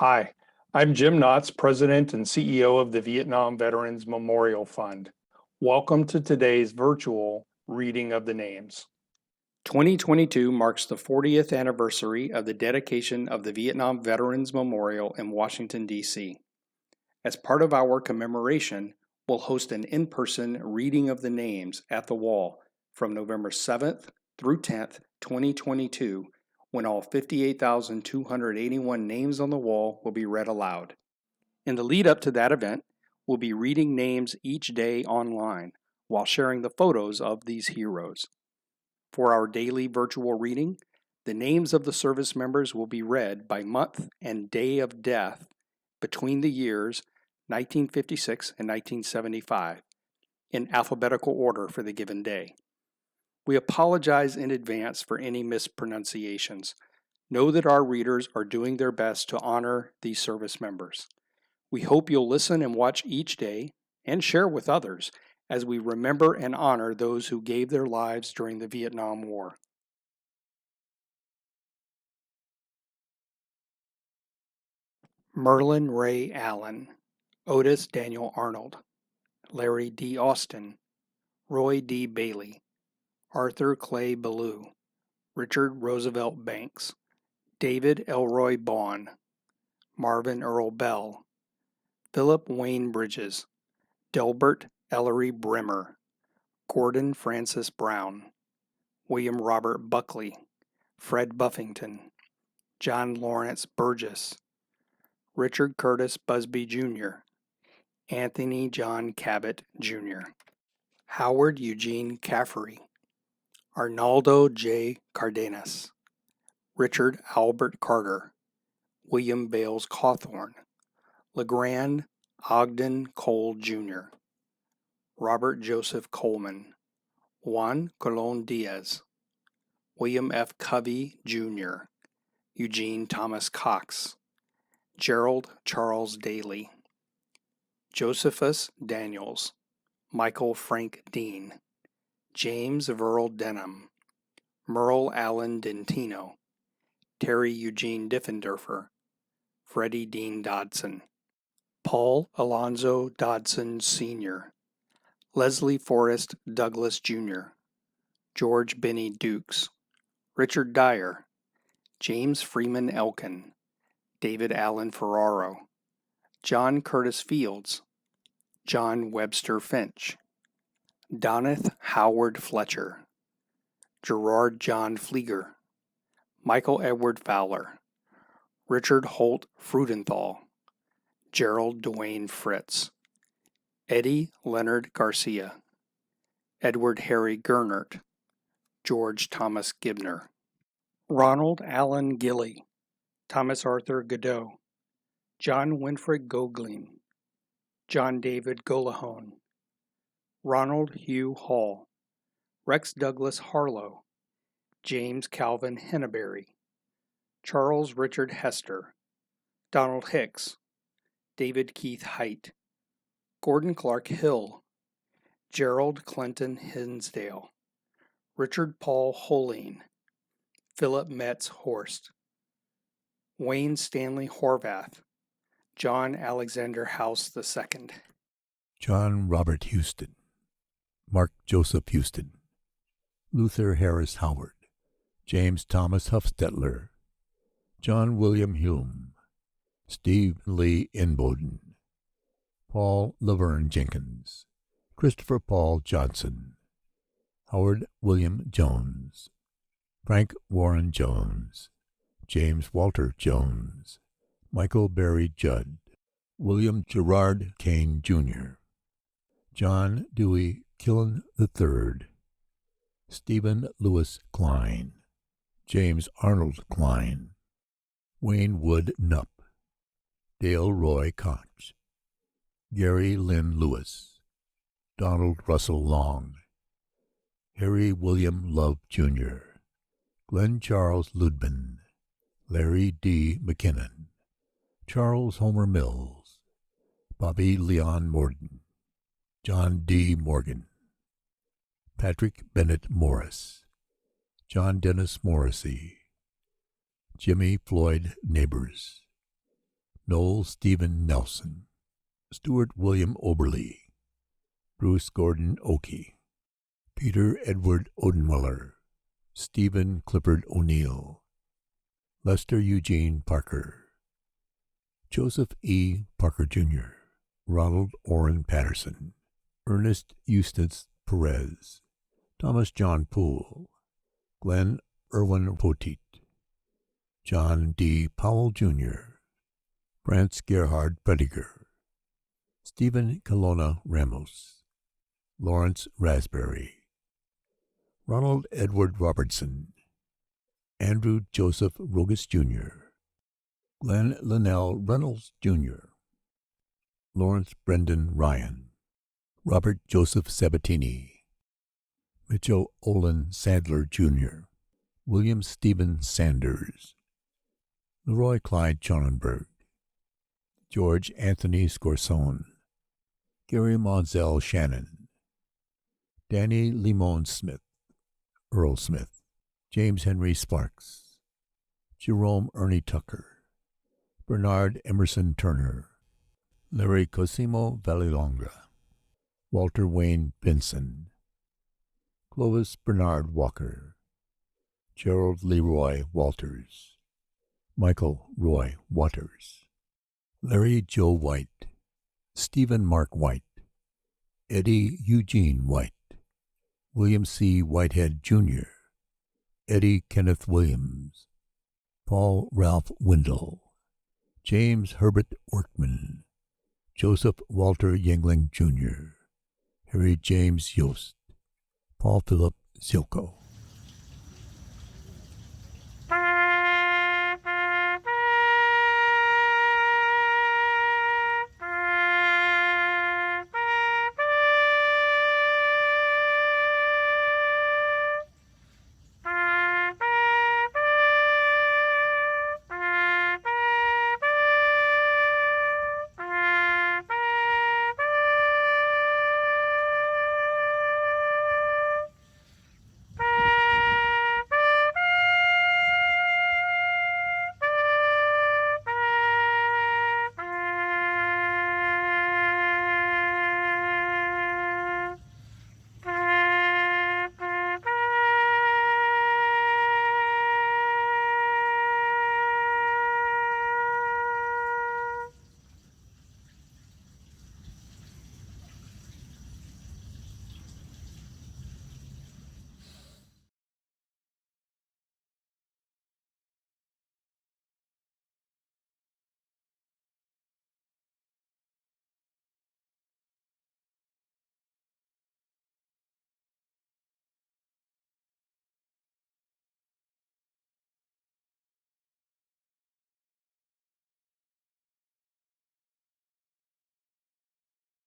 Hi, I'm Jim Knotts, President and CEO of the Vietnam Veterans Memorial Fund. Welcome to today's virtual reading of the names. 2022 marks the 40th anniversary of the dedication of the Vietnam Veterans Memorial in Washington, D.C. As part of our commemoration, we'll host an in-person reading of the names at the wall from November 7th through 10th, 2022, when all 58,281 names on the wall will be read aloud. In the lead up to that event, we'll be reading names each day online while sharing the photos of these heroes. For our daily virtual reading, the names of the service members will be read by month and day of death between the years 1956 and 1975 in alphabetical order for the given day. We apologize in advance for any mispronunciations. Know that our readers are doing their best to honor these service members. We hope you'll listen and watch each day and share with others as we remember and honor those who gave their lives during the Vietnam War. Merlin Ray Allen, Otis Daniel Arnold, Larry D. Austin, Roy D. Bailey, Arthur Clay Ballou, Richard Roosevelt Banks, David Elroy Bond, Marvin Earl Bell, Philip Wayne Bridges, Delbert Ellery Bremer, Gordon Francis Brown, William Robert Buckley, Fred Buffington, John Lawrence Burgess, Richard Curtis Busby Jr., Anthony John Cabot Jr., Howard Eugene Caffery, Arnaldo J. Cardenas, Richard Albert Carter, William Bales Cawthorn, LeGrand Ogden Cole Jr., Robert Joseph Coleman, Juan Colon Diaz, William F. Covey Jr., Eugene Thomas Cox, Gerald Charles Daly, Josephus Daniels, Michael Frank Dean, James Verl Denham, Merle Allen Dentino, Terry Eugene Diffenderfer, Freddie Dean Dodson, Paul Alonzo Dodson Sr., Leslie Forrest Douglas Jr., George Benny Dukes, Richard Dyer, James Freeman Elkin, David Allen Ferraro, John Curtis Fields, John Webster Finch, Doneth Howard Fletcher, Gerard John Flieger, Michael Edward Fowler, Richard Holt Frudenthal, Gerald Dwayne Fritz, Eddie Leonard Garcia, Edward Harry Gernert, George Thomas Gibner, Ronald Allen Gilley, Thomas Arthur Godot, John Winfred Gogleen, John David Golahone, Ronald Hugh Hall, Rex Douglas Harlow, James Calvin Henneberry, Charles Richard Hester, Donald Hicks, David Keith Height, Gordon Clark Hill, Gerald Clinton Hinsdale, Richard Paul Holine, Philip Metz Horst, Wayne Stanley Horvath, John Alexander House II, John Robert Houston, Mark Joseph Houston, Luther Harris Howard, James Thomas Huffstetler, John William Hume, Steve Lee Inboden, Paul Laverne Jenkins, Christopher Paul Johnson, Howard William Jones, Frank Warren Jones, James Walter Jones, Michael Barry Judd, William Gerard Kane, Jr., John Dewey Killen III, Stephen Lewis Klein, James Arnold Klein, Wayne Wood Knupp, Dale Roy Koch, Gary Lynn Lewis, Donald Russell Long, Harry William Love, Jr., Glenn Charles Ludman, Larry D. McKinnon, Charles Homer Mills, Bobby Leon Morden, John D. Morgan, Patrick Bennett Morris, John Dennis Morrissey, Jimmy Floyd Neighbors, Noel Stephen Nelson, Stuart William Oberle, Bruce Gordon Oakey, Peter Edward Odenwiller, Stephen Clifford O'Neill, Lester Eugene Parker, Joseph E. Parker Jr., Ronald Orrin Patterson, Ernest Eustace Perez, Thomas John Poole, Glenn Irwin Poteet, John D. Powell Jr., Franz Gerhard Prediger, Stephen Colonna Ramos, Lawrence Raspberry, Ronald Edward Robertson, Andrew Joseph Rogus Jr., Glenn Linnell Reynolds Jr., Lawrence Brendan Ryan, Robert Joseph Sabatini, Mitchell Olin Sadler Jr., William Stephen Sanders, Leroy Clyde Schonenberg, George Anthony Scorsone, Gary Monsell Shannon, Danny Limon Smith, Earl Smith, James Henry Sparks, Jerome Ernie Tucker, Bernard Emerson Turner, Larry Cosimo Vallelonga, Walter Wayne Benson, Clovis Bernard Walker, Gerald Leroy Walters, Michael Roy Waters, Larry Joe White, Stephen Mark White, Eddie Eugene White, William C. Whitehead, Jr., Eddie Kenneth Williams, Paul Ralph Windle, James Herbert Workman, Joseph Walter Yingling, Jr., Harry James Yost, Paul Philip Zilko.